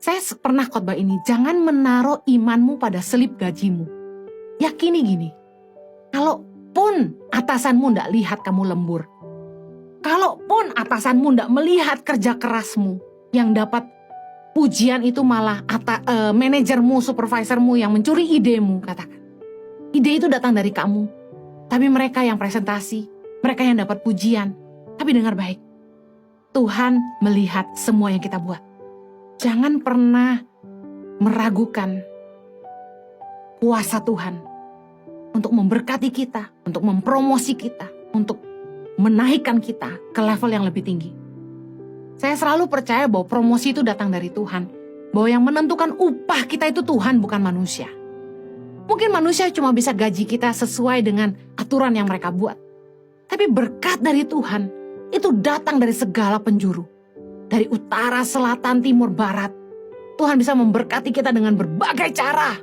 Saya pernah khotbah ini, jangan menaruh imanmu pada selip gajimu. Yakini gini, kalaupun atasanmu tidak lihat kamu lembur, kalaupun atasanmu tidak melihat kerja kerasmu, yang dapat pujian itu malah manajermu, supervisormu yang mencuri idemu, katakan. Ide itu datang dari kamu, tapi mereka yang presentasi, mereka yang dapat pujian. Tapi dengar baik, Tuhan melihat semua yang kita buat. Jangan pernah meragukan kuasa Tuhan untuk memberkati kita, untuk mempromosi kita, untuk menaikkan kita ke level yang lebih tinggi. Saya selalu percaya bahwa promosi itu datang dari Tuhan. Bahwa yang menentukan upah kita itu Tuhan, bukan manusia. Mungkin manusia cuma bisa gaji kita sesuai dengan aturan yang mereka buat. Tapi berkat dari Tuhan itu datang dari segala penjuru. Dari utara, selatan, timur, barat. Tuhan bisa memberkati kita dengan berbagai cara.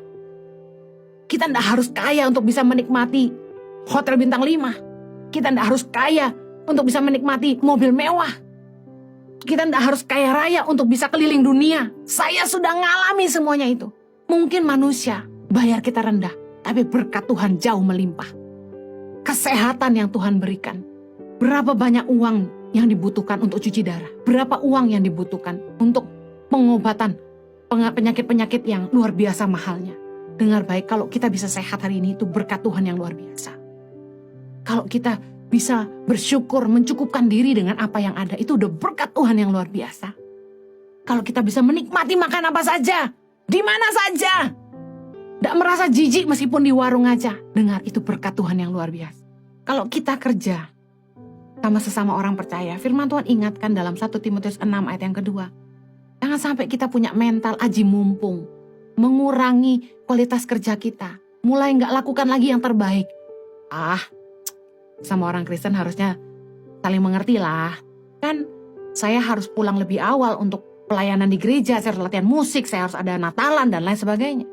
Kita tidak harus kaya untuk bisa menikmati hotel bintang 5. Kita tidak harus kaya untuk bisa menikmati mobil mewah. Kita tidak harus kaya raya untuk bisa keliling dunia. Saya sudah ngalami semuanya itu. Mungkin manusia bayar kita rendah, tapi berkat Tuhan jauh melimpah. Kesehatan yang Tuhan berikan. Berapa banyak uang yang dibutuhkan untuk cuci darah? Berapa uang yang dibutuhkan untuk pengobatan penyakit-penyakit yang luar biasa mahalnya? Dengar baik, kalau kita bisa sehat hari ini itu berkat Tuhan yang luar biasa. Kalau kita bisa bersyukur, mencukupkan diri dengan apa yang ada, itu udah berkat Tuhan yang luar biasa. Kalau kita bisa menikmati makan apa saja, di mana saja, tidak merasa jijik meskipun di warung aja, dengar, itu berkat Tuhan yang luar biasa. Kalau kita kerja sama sesama orang percaya, firman Tuhan ingatkan dalam 1 Timotius 6 ayat yang kedua, jangan sampai kita punya mental aji mumpung, mengurangi kualitas kerja kita, mulai nggak lakukan lagi yang terbaik. Sama orang Kristen harusnya saling mengerti lah. Kan saya harus pulang lebih awal untuk pelayanan di gereja, saya harus latihan musik, saya harus ada Natalan dan lain sebagainya.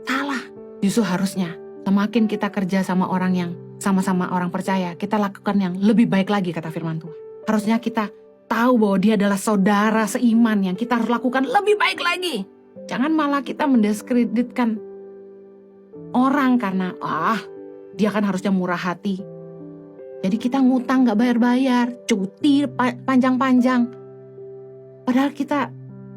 Salah. Justru harusnya semakin kita kerja sama orang yang sama-sama orang percaya, kita lakukan yang lebih baik lagi, kata firman Tuhan. Harusnya kita tahu bahwa dia adalah saudara seiman yang kita harus lakukan lebih baik lagi. Jangan malah kita mendiskreditkan orang karena dia kan harusnya murah hati. Jadi kita ngutang gak bayar-bayar, cuti panjang-panjang. Padahal kita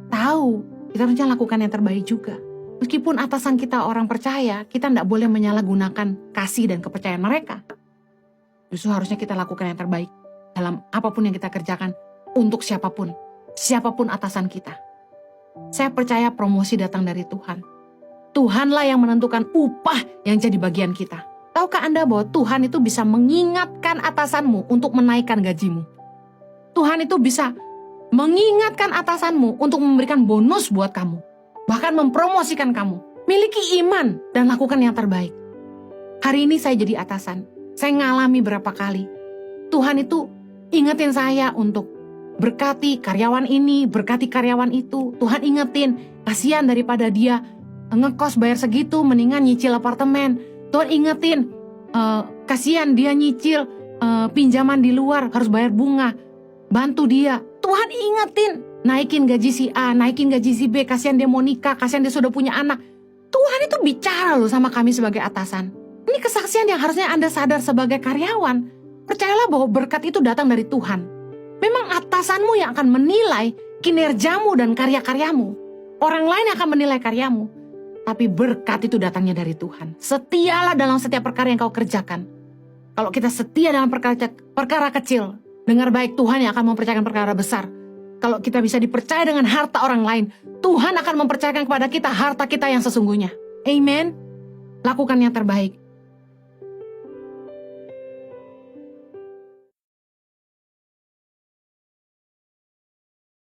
tahu, kita harusnya lakukan yang terbaik juga. Meskipun atasan kita orang percaya, kita gak boleh menyalahgunakan kasih dan kepercayaan mereka. Justru harusnya kita lakukan yang terbaik dalam apapun yang kita kerjakan untuk siapapun atasan kita. Saya percaya promosi datang dari Tuhan. Tuhanlah yang menentukan upah yang jadi bagian kita. Tahukah Anda bahwa Tuhan itu bisa mengingatkan atasanmu untuk menaikkan gajimu? Tuhan itu bisa mengingatkan atasanmu untuk memberikan bonus buat kamu. Bahkan mempromosikan kamu. Miliki iman dan lakukan yang terbaik. Hari ini saya jadi atasan. Saya ngalami berapa kali. Tuhan itu ingetin saya untuk berkati karyawan ini, berkati karyawan itu. Tuhan ingetin, kasihan daripada dia ngekos bayar segitu, mendingan nyicil apartemen. Tuhan ingetin, kasihan dia nyicil pinjaman di luar, harus bayar bunga. Bantu dia. Tuhan ingetin, naikin gaji si A, naikin gaji si B, kasihan dia mau nikah, kasihan dia sudah punya anak. Tuhan itu bicara loh sama kami sebagai atasan. Ini kesaksian yang harusnya Anda sadar sebagai karyawan. Percayalah bahwa berkat itu datang dari Tuhan. Memang atasanmu yang akan menilai kinerjamu dan karya-karyamu. Orang lain yang akan menilai karyamu. Tapi berkat itu datangnya dari Tuhan. Setialah dalam setiap perkara yang kau kerjakan. Kalau kita setia dalam perkara kecil, dengar baik, Tuhan yang akan mempercayakan perkara besar. Kalau kita bisa dipercaya dengan harta orang lain, Tuhan akan mempercayakan kepada kita harta kita yang sesungguhnya. Amen. Lakukan yang terbaik.